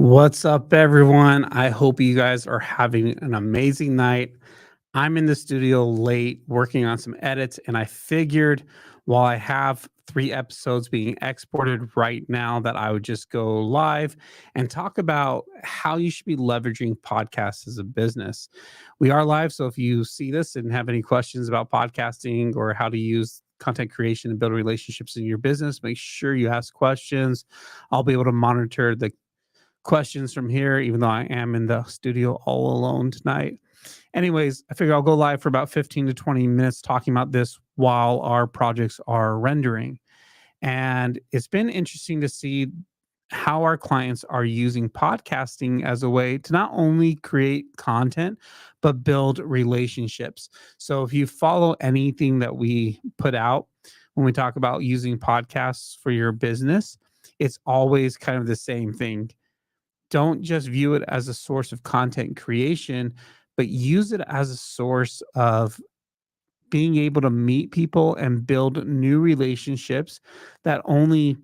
What's up, everyone? I hope you guys are having an amazing night. I'm in the studio late working on some edits, and I figured while I have 3 episodes being exported right now, that I would just go live and talk about how you should be leveraging podcasts as a business. We are live, so if you see this and have any questions about podcasting or how to use content creation and build relationships in your business, make sure you ask questions. I'll be able to monitor the questions from here, even though I am in the studio all alone tonight. Anyways, I figure I'll go live for about 15 to 20 minutes talking about this while our projects are rendering. And it's been interesting to see how our clients are using podcasting as a way to not only create content, but build relationships. So if you follow anything that we put out when we talk about using podcasts for your business, it's always kind of the same thing. Don't just view it as a source of content creation, but use it as a source of being able to meet people and build new relationships that only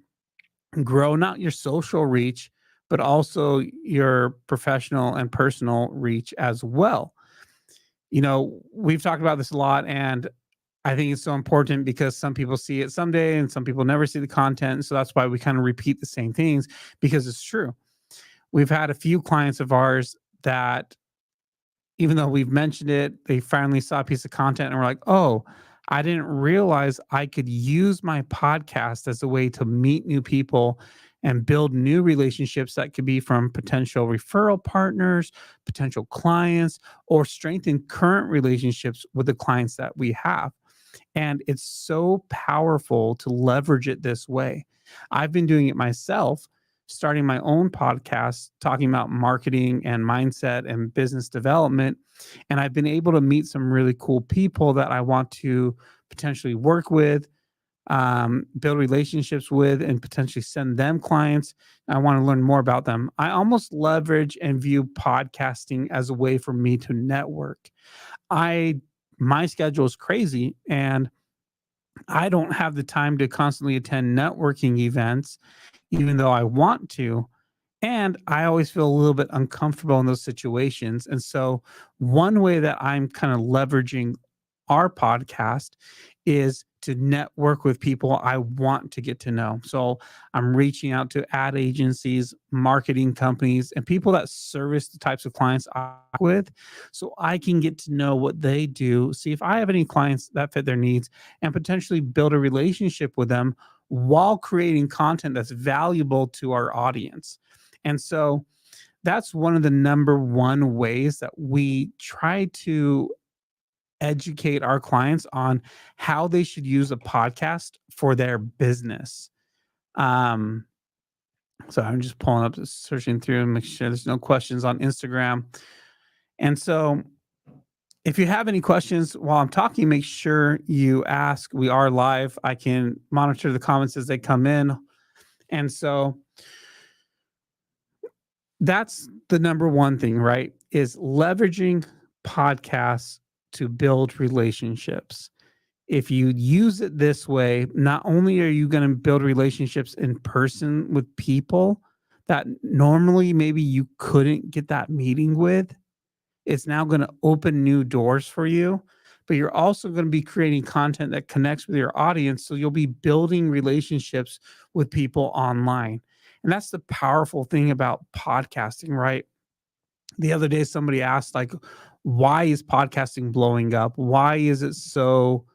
grow not your social reach, but also your professional and personal reach as well. We've talked about this a lot, and I think it's so important because some people see it someday and some people never see the content. So that's why we kind of repeat the same things because it's true. We've had a few clients of ours that, even though we've mentioned it, they finally saw a piece of content and were like, oh, I didn't realize I could use my podcast as a way to meet new people and build new relationships that could be from potential referral partners, potential clients, or strengthen current relationships with the clients that we have. And it's so powerful to leverage it this way. I've been doing it myself, starting my own podcast, talking about marketing and mindset and business development. And I've been able to meet some really cool people that I want to potentially work with, build relationships with, and potentially send them clients. I want to learn more about them. I almost leverage and view podcasting as a way for me to network. I My schedule is crazy, and I don't have the time to constantly attend networking events, even though I want to. And I always feel a little bit uncomfortable in those situations. And so, one way that I'm kind of leveraging our podcast is to network with people I want to get to know. So, I'm reaching out to ad agencies, marketing companies, and people that service the types of clients I work with, so I can get to know what they do, see if I have any clients that fit their needs, and potentially build a relationship with them while creating content that's valuable to our audience. And so that's one of the number one ways that we try to educate our clients on how they should use a podcast for their business. Um, so I'm just pulling up, searching through and make sure there's no questions on Instagram. And so if you have any questions while I'm talking, make sure you ask. We are live. I can monitor the comments as they come in. And so that's the number one thing, right? Is leveraging podcasts to build relationships. If you use it this way, not only are you going to build relationships in person with people that normally maybe you couldn't get that meeting with, it's now going to open new doors for you. But you're also going to be creating content that connects with your audience. So you'll be building relationships with people online. And that's the powerful thing about podcasting, right? The other day, somebody asked, like, why is podcasting blowing up? Why is it so,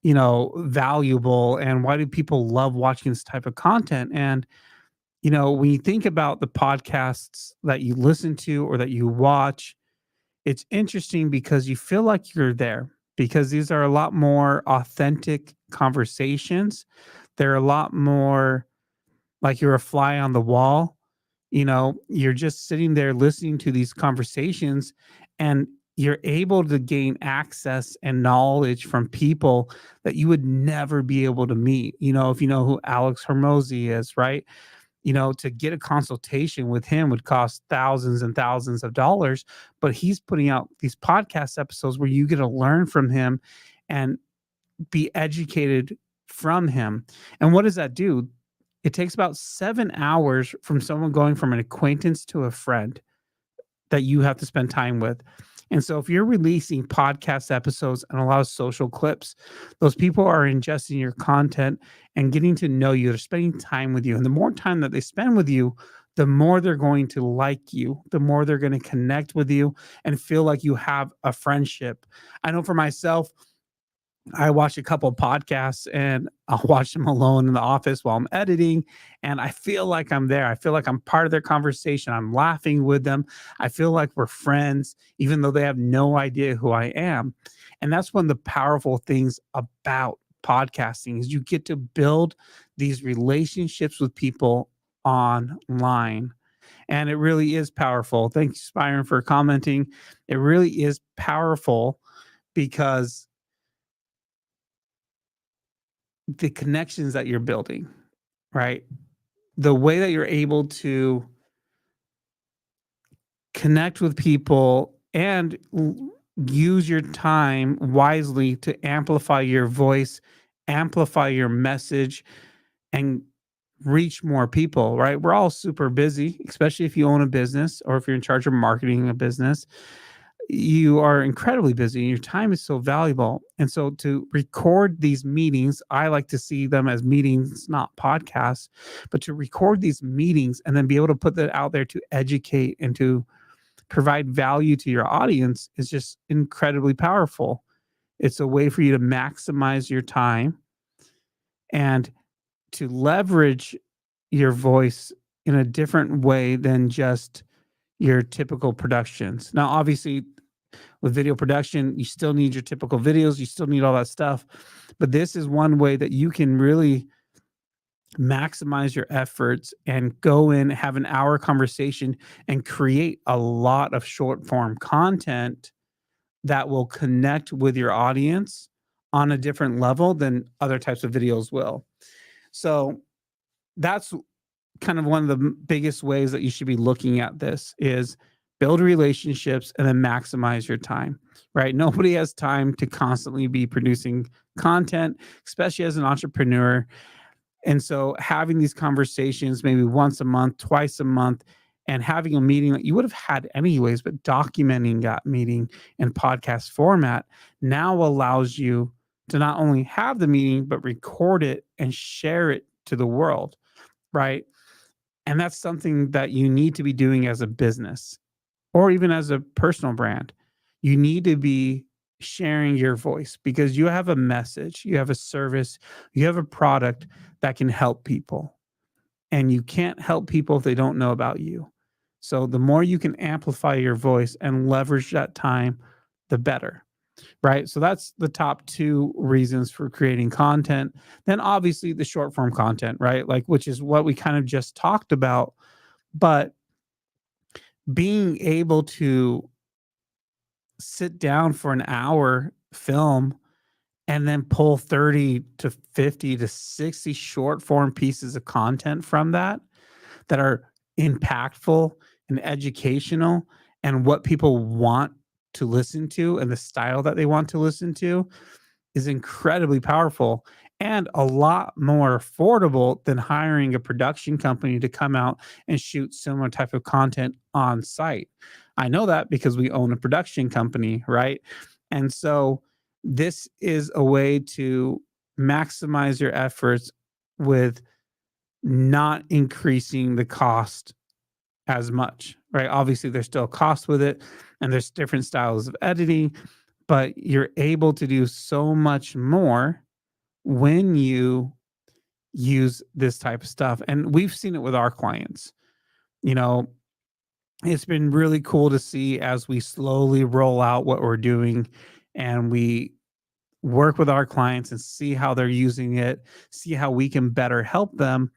valuable? And why do people love watching this type of content? And, when you think about the podcasts that you listen to or that you watch, it's interesting because you feel like you're there because these are a lot more authentic conversations. They're a lot more like you're a fly on the wall. You're just sitting there listening to these conversations, and you're able to gain access and knowledge from people that you would never be able to meet. If you know who Alex Hermosi is, right? To get a consultation with him would cost thousands and thousands of dollars, but he's putting out these podcast episodes where you get to learn from him and be educated from him. And what does that do? It takes about 7 hours from someone going from an acquaintance to a friend that you have to spend time with. And so if you're releasing podcast episodes and a lot of social clips, those people are ingesting your content and getting to know you. They're spending time with you. And the more time that they spend with you, the more they're going to like you, the more they're going to connect with you and feel like you have a friendship. I know for myself, I watch a couple podcasts and I'll watch them alone in the office while I'm editing. And I feel like I'm there. I feel like I'm part of their conversation. I'm laughing with them. I feel like we're friends, even though they have no idea who I am. And that's one of the powerful things about podcasting is you get to build these relationships with people online. And it really is powerful. Thanks, Byron, for commenting. It really is powerful because the connections that you're building, right? The way that you're able to connect with people and use your time wisely to amplify your voice, amplify your message, and reach more people, right? We're all super busy, especially if you own a business or if you're in charge of marketing a business. You are incredibly busy and your time is so valuable. And so to record these meetings, I like to see them as meetings, not podcasts, but to record these meetings and then be able to put that out there to educate and to provide value to your audience is just incredibly powerful. It's a way for you to maximize your time and to leverage your voice in a different way than just your typical productions. Now, obviously, with video production, you still need your typical videos, you still need all that stuff. But this is one way that you can really maximize your efforts and go in, have an hour conversation, and create a lot of short form content that will connect with your audience on a different level than other types of videos will. So that's kind of one of the biggest ways that you should be looking at this is build relationships and then maximize your time, right? Nobody has time to constantly be producing content, especially as an entrepreneur. And so having these conversations maybe once a month, twice a month, and having a meeting that you would have had anyways, but documenting that meeting in podcast format now allows you to not only have the meeting, but record it and share it to the world, right? And that's something that you need to be doing as a business or even as a personal brand. You need to be sharing your voice because you have a message, you have a service, you have a product that can help people. And you can't help people if they don't know about you. So the more you can amplify your voice and leverage that time, the better. Right. So that's the top two reasons for creating content. Then obviously the short form content, right? Like, which is what we kind of just talked about. But being able to sit down for an hour, film, and then pull 30 to 50 to 60 short form pieces of content from that are impactful and educational and what people want to listen to and the style that they want to listen to is incredibly powerful and a lot more affordable than hiring a production company to come out and shoot similar type of content on site. I know that because we own a production company, right? And so this is a way to maximize your efforts with not increasing the cost as much, right? Obviously, there's still cost with it, and there's different styles of editing, but you're able to do so much more when you use this type of stuff. And we've seen it with our clients. You know, it's been really cool to see as we slowly roll out what we're doing and we work with our clients and see how they're using it, see how we can better help them.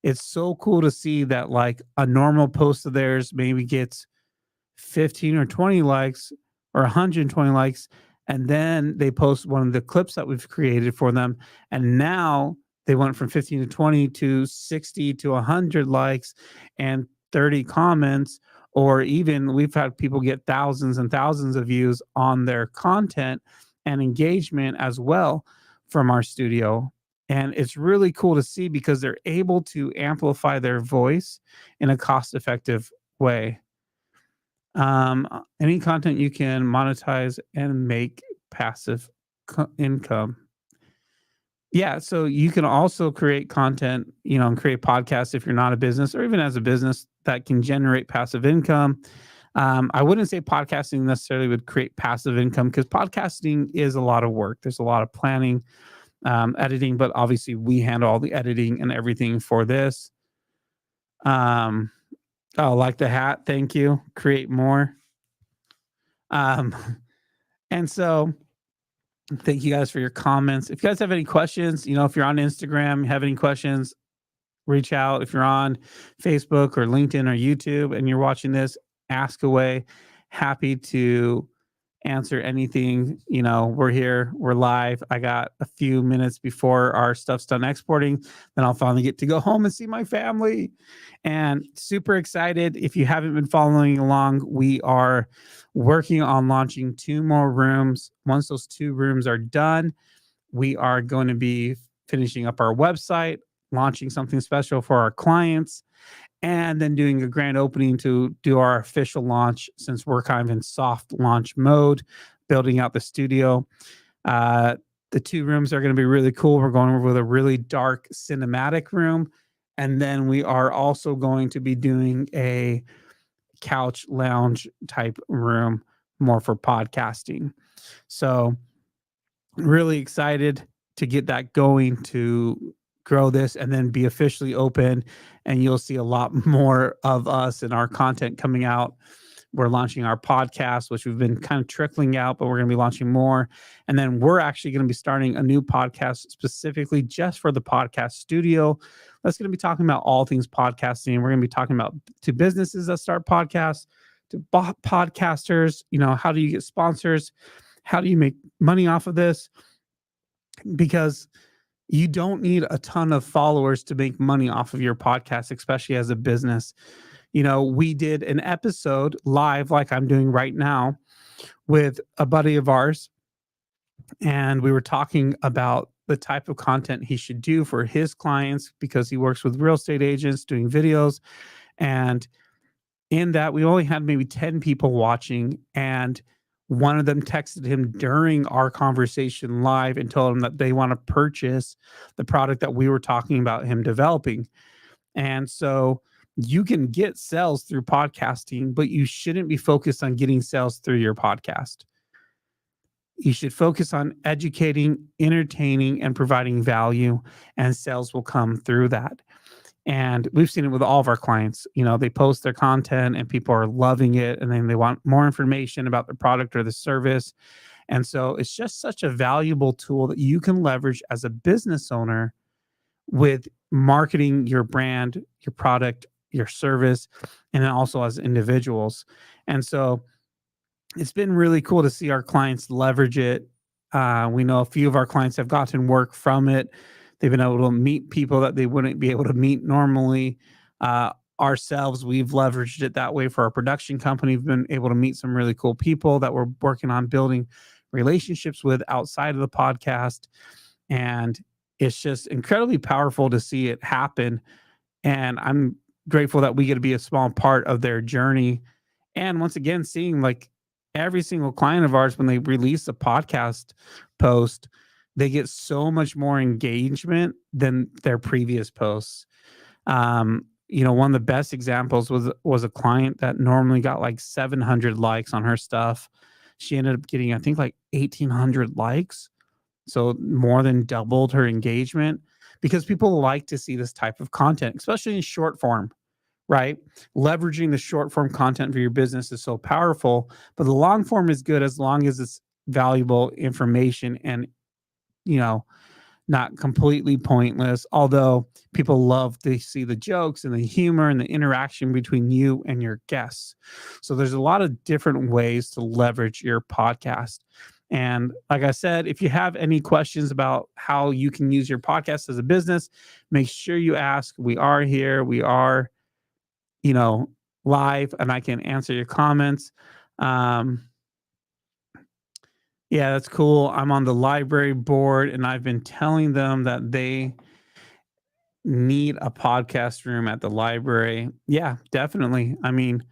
It's so cool to see that like a normal post of theirs maybe gets 15 or 20 likes or 120 likes. And then they post one of the clips that we've created for them. And now they went from 15 to 20 to 60 to 100 likes and 30 comments. Or even we've had people get thousands and thousands of views on their content and engagement as well from our studio. And it's really cool to see because they're able to amplify their voice in a cost effective way. Any content you can monetize and make passive income. Yeah, so you can also create content, and create podcasts if you're not a business or even as a business that can generate passive income. I wouldn't say podcasting necessarily would create passive income because podcasting is a lot of work. There's a lot of planning, editing, but obviously we handle all the editing and everything for this. Um, oh, like the hat. Thank you. Create more. Um, and so thank you guys for your comments. If you guys have any questions, if you're on Instagram, have any questions, reach out. If you're on Facebook or LinkedIn or YouTube and you're watching this, ask away. Happy to answer anything. We're here, we're live. I got a few minutes before our stuff's done exporting. Then I'll finally get to go home and see my family. And super excited. If you haven't been following along, we are working on launching 2 more rooms. Once those 2 rooms are done, we are going to be finishing up our website, launching something special for our clients, and then doing a grand opening to do our official launch since we're kind of in soft launch mode, building out the studio. The 2 rooms are going to be really cool. We're going with a really dark cinematic room. And then we are also going to be doing a couch lounge type room more for podcasting. So really excited to get that going, to grow this and then be officially open, and you'll see a lot more of us and our content coming out. We're launching our podcast, which we've been kind of trickling out, but we're going to be launching more. And then we're actually going to be starting a new podcast specifically just for the podcast studio. That's going to be talking about all things podcasting. We're going to be talking about to businesses that start podcasts, to podcasters, how do you get sponsors? How do you make money off of this? Because you don't need a ton of followers to make money off of your podcast, especially as a business. We did an episode live, like I'm doing right now, with a buddy of ours, and we were talking about the type of content he should do for his clients because he works with real estate agents doing videos. And in that, we only had maybe 10 people watching, and one of them texted him during our conversation live and told him that they want to purchase the product that we were talking about him developing. And so you can get sales through podcasting, but you shouldn't be focused on getting sales through your podcast. You should focus on educating, entertaining, and providing value, and sales will come through that. And we've seen it with all of our clients. They post their content and people are loving it, and then they want more information about the product or the service. And so it's just such a valuable tool that you can leverage as a business owner with marketing your brand, your product, your service, and then also as individuals. And so it's been really cool to see our clients leverage it. We know a few of our clients have gotten work from it. They've been able to meet people that they wouldn't be able to meet normally. Ourselves, we've leveraged it that way for our production company. We've been able to meet some really cool people that we're working on building relationships with outside of the podcast. And it's just incredibly powerful to see it happen. And I'm grateful that we get to be a small part of their journey. And once again, seeing like every single client of ours, when they release a podcast post, they get so much more engagement than their previous posts. One of the best examples was a client that normally got like 700 likes on her stuff. She ended up getting, I think, like 1,800 likes. So more than doubled her engagement because people like to see this type of content, especially in short form, right? Leveraging the short form content for your business is so powerful, but the long form is good as long as it's valuable information and, not completely pointless. Although people love to see the jokes and the humor and the interaction between you and your guests. So there's a lot of different ways to leverage your podcast. And like I said, if you have any questions about how you can use your podcast as a business, make sure you ask. We are here. We are, live, and I can answer your comments. Yeah, that's cool. I'm on the library board and I've been telling them that they need a podcast room at the library. Yeah, definitely. I mean,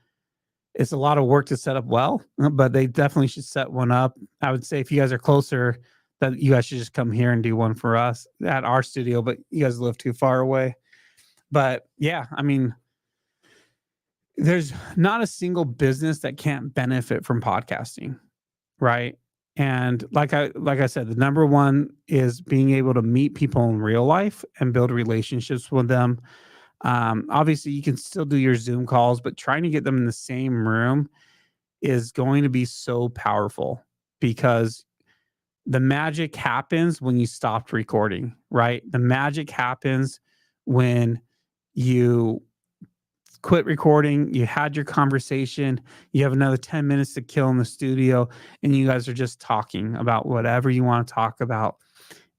it's a lot of work to set up well, but they definitely should set one up. I would say if you guys are closer, that you guys should just come here and do one for us at our studio, but you guys live too far away. But yeah, I mean, there's not a single business that can't benefit from podcasting, right? And like I said, the number one is being able to meet people in real life and build relationships with them. Obviously, you can still do your Zoom calls, but trying to get them in the same room is going to be so powerful because the magic happens when you stopped recording, right? The magic happens when you quit recording, you had your conversation, you have another 10 minutes to kill in the studio, and you guys are just talking about whatever you want to talk about.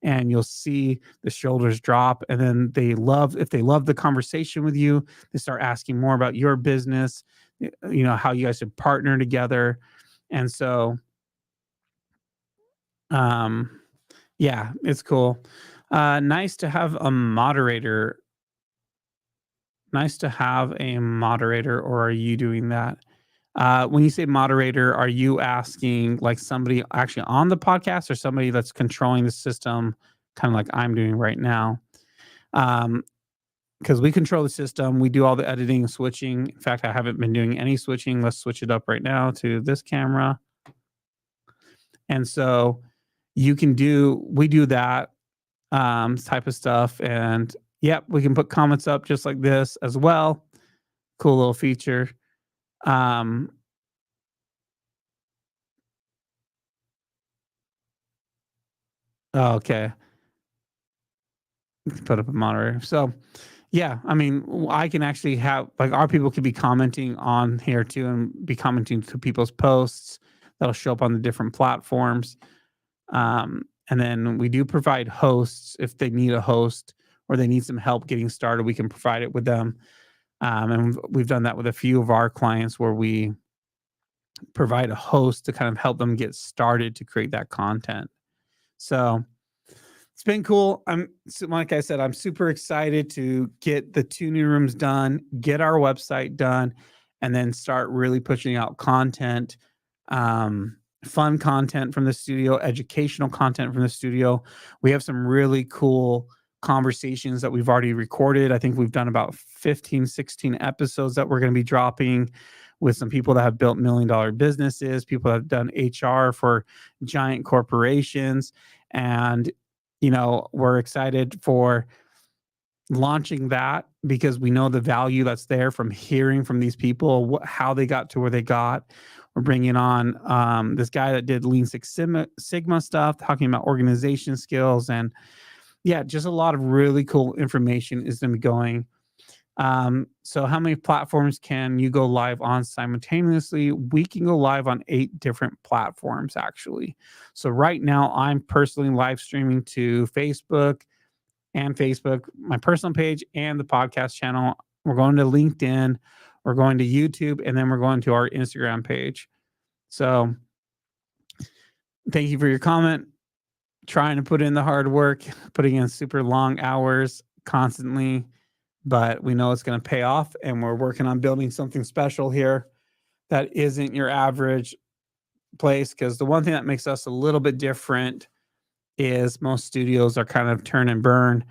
And you'll see the shoulders drop. And then if they love the conversation with you, they start asking more about your business, how you guys should partner together. And so, um, yeah, it's cool. Nice to have a moderator. Nice to have a moderator, or are you doing that? When you say moderator, are you asking like somebody actually on the podcast or somebody that's controlling the system, kind of like I'm doing right now? Um, because we control the system, we do all the editing and switching. In fact, I haven't been doing any switching. Let's switch it up right now to this camera. And so we do that type of stuff. And yep, we can put comments up just like this as well. Cool little feature. Um, okay, put up a moderator. So, yeah, I mean, I can actually have like our people could be commenting on here too and be commenting to people's posts that'll show up on the different platforms. And then we do provide hosts if they need a host or they need some help getting started. We can provide it with them. And we've done that with a few of our clients where we provide a host to kind of help them get started to create that content. So it's been cool. Like I said, I'm super excited to get the 2 new rooms done, get our website done, and then start really pushing out content, fun content from the studio, educational content from the studio. We have some really cool conversations that we've already recorded. I think we've done about 15, 16 episodes that we're going to be dropping with some people that have built $1 million businesses, people that have done HR for giant corporations. And we're excited for launching that because we know the value that's there from hearing from these people, how they got to where they got. We're bringing on this guy that did Lean Six Sigma stuff, talking about organization skills. And yeah, just a lot of really cool information is going to be going. So how many platforms can you go live on simultaneously? We can go live on 8 different platforms, actually. So right now, I'm personally live streaming to Facebook, my personal page, and the podcast channel. We're going to LinkedIn, we're going to YouTube, and then we're going to our Instagram page. So thank you for your comment. Trying to put in the hard work, putting in super long hours constantly, but we know it's going to pay off, and we're working on building something special here that isn't your average place. Because the one thing that makes us a little bit different is most studios are kind of turn and burn,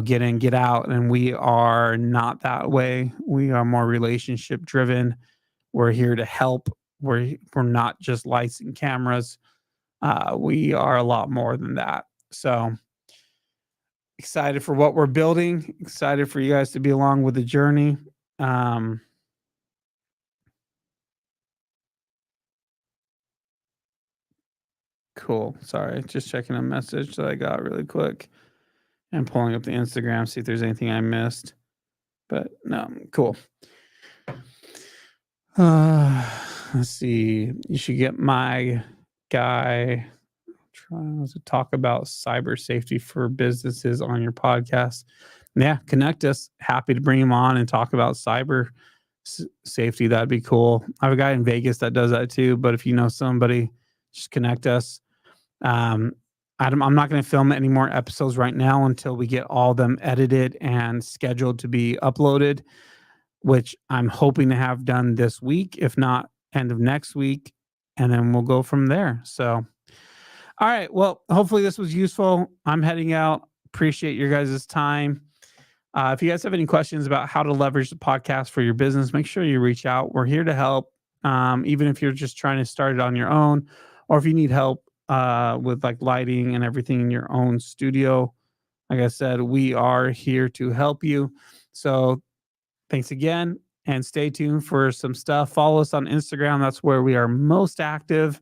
get in, get out, and we are not that way. We are more relationship driven. We're here to help. We're not just lights and cameras. We are a lot more than that. So excited for what we're building, excited for you guys to be along with the journey. Cool. Sorry, just checking a message that I got really quick and pulling up the Instagram, see if there's anything I missed. But no, cool. Let's see. You should get my guy trying to talk about cyber safety for businesses on your podcast. Yeah, connect us. Happy to bring him on and talk about cyber safety. That'd be cool. I have a guy in Vegas that does that too. But if you know somebody, just connect us. Um, I'm not going to film any more episodes right now until we get all them edited and scheduled to be uploaded, which I'm hoping to have done this week, if not end of next week, and then we'll go from there. So, all right. Well, hopefully this was useful. I'm heading out. Appreciate your guys' time. If you guys have any questions about how to leverage the podcast for your business, make sure you reach out. We're here to help. Even if you're just trying to start it on your own, or if you need help with like lighting and everything in your own studio, like I said, we are here to help you. So thanks again, and stay tuned for some stuff. Follow us on Instagram. That's where we are most active,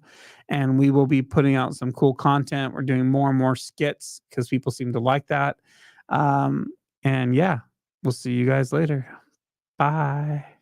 and we will be putting out some cool content. We're doing more and more skits because people seem to like that. And yeah, we'll see you guys later. Bye.